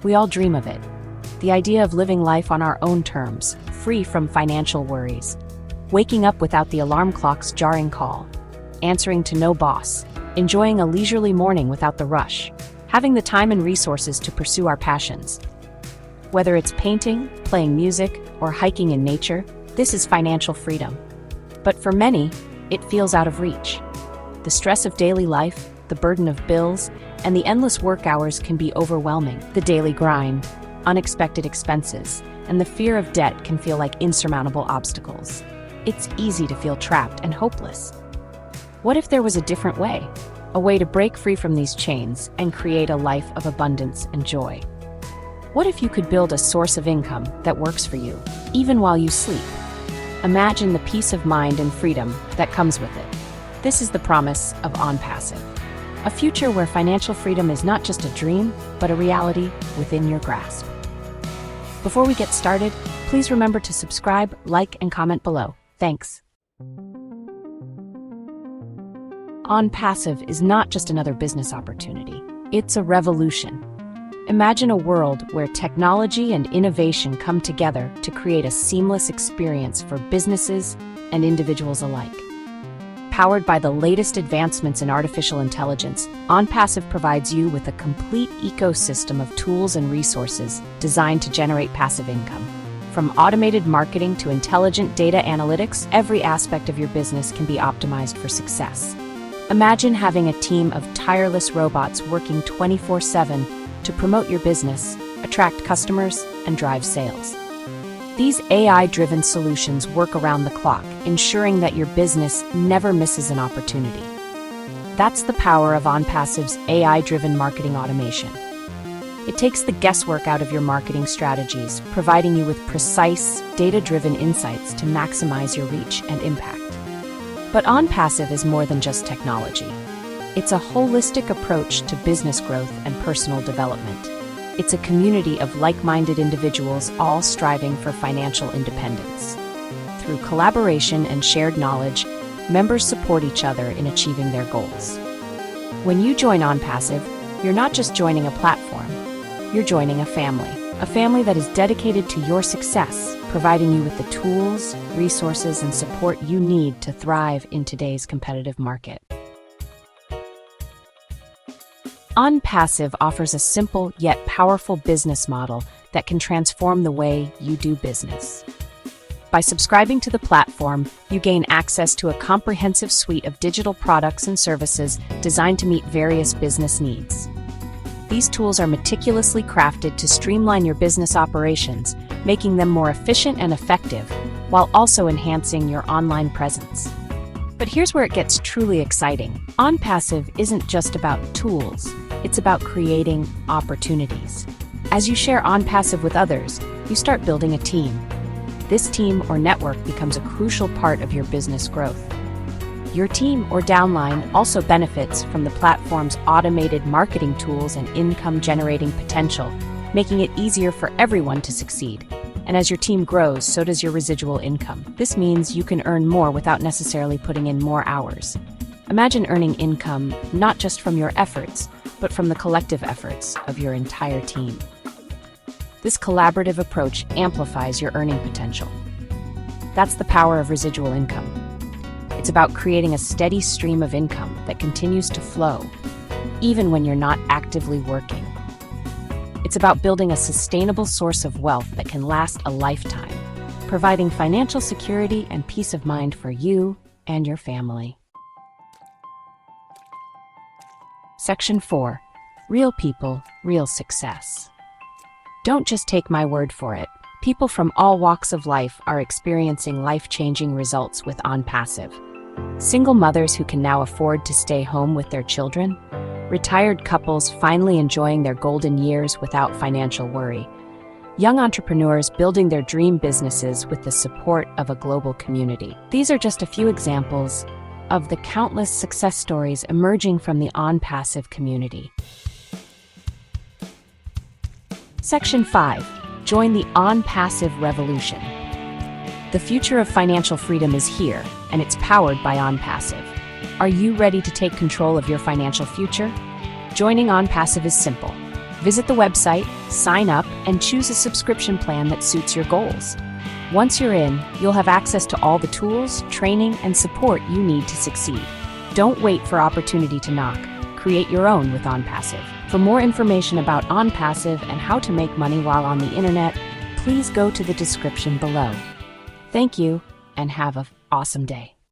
We all dream of it. The idea of living life on our own terms, free from financial worries. Waking up without the alarm clock's jarring call. Answering to no boss. Enjoying a leisurely morning without the rush. Having the time and resources to pursue our passions. Whether it's painting, playing music, or hiking in nature, this is financial freedom. But for many, it feels out of reach. The stress of daily life, the burden of bills, and the endless work hours can be overwhelming. The daily grind, unexpected expenses, and the fear of debt can feel like insurmountable obstacles. It's easy to feel trapped and hopeless. What if there was a different way? A way to break free from these chains and create a life of abundance and joy? What if you could build a source of income that works for you, even while you sleep? Imagine the peace of mind and freedom that comes with it. This is the promise of ONPASSIVE, a future where financial freedom is not just a dream, but a reality within your grasp. Before we get started, please remember to subscribe, like, and comment below. Thanks. ONPASSIVE is not just another business opportunity. It's a revolution. Imagine a world where technology and innovation come together to create a seamless experience for businesses and individuals alike. Powered by the latest advancements in artificial intelligence, ONPASSIVE provides you with a complete ecosystem of tools and resources designed to generate passive income. From automated marketing to intelligent data analytics, every aspect of your business can be optimized for success. Imagine having a team of tireless robots working 24/7 to promote your business, attract customers, and drive sales. These AI-driven solutions work around the clock, ensuring that your business never misses an opportunity. That's the power of ONPASSIVE's AI-driven marketing automation. It takes the guesswork out of your marketing strategies, providing you with precise, data-driven insights to maximize your reach and impact. But ONPASSIVE is more than just technology. It's a holistic approach to business growth and personal development. It's a community of like-minded individuals all striving for financial independence. Through collaboration and shared knowledge, members support each other in achieving their goals. When you join ONPASSIVE, you're not just joining a platform, you're joining a family that is dedicated to your success, providing you with the tools, resources, and support you need to thrive in today's competitive market. ONPASSIVE offers a simple yet powerful business model that can transform the way you do business. By subscribing to the platform, you gain access to a comprehensive suite of digital products and services designed to meet various business needs. These tools are meticulously crafted to streamline your business operations, making them more efficient and effective, while also enhancing your online presence. But here's where it gets truly exciting. ONPASSIVE isn't just about tools, it's about creating opportunities. As you share ONPASSIVE with others, you start building a team. This team or network becomes a crucial part of your business growth. Your team or downline also benefits from the platform's automated marketing tools and income-generating potential, making it easier for everyone to succeed. And as your team grows, so does your residual income. This means you can earn more without necessarily putting in more hours. Imagine earning income not just from your efforts, but from the collective efforts of your entire team. This collaborative approach amplifies your earning potential. That's the power of residual income. It's about creating a steady stream of income that continues to flow, even when you're not actively working. It's about building a sustainable source of wealth that can last a lifetime, providing financial security and peace of mind for you and your family. Section 4. Real people, real success. Don't just take my word for it. People from all walks of life are experiencing life-changing results with ONPASSIVE. Single mothers who can now afford to stay home with their children, retired couples finally enjoying their golden years without financial worry, young entrepreneurs building their dream businesses with the support of a global community. These are just a few examples of the countless success stories emerging from the ONPASSIVE community. Section 5. Join the ONPASSIVE revolution. The future of financial freedom is here, and it's powered by ONPASSIVE. Are you ready to take control of your financial future? Joining ONPASSIVE is simple. Visit the website, sign up, and choose a subscription plan that suits your goals. Once you're in, you'll have access to all the tools, training, and support you need to succeed. Don't wait for opportunity to knock. Create your own with ONPASSIVE. For more information about ONPASSIVE and how to make money while on the internet, please go to the description below. Thank you, and have an awesome day.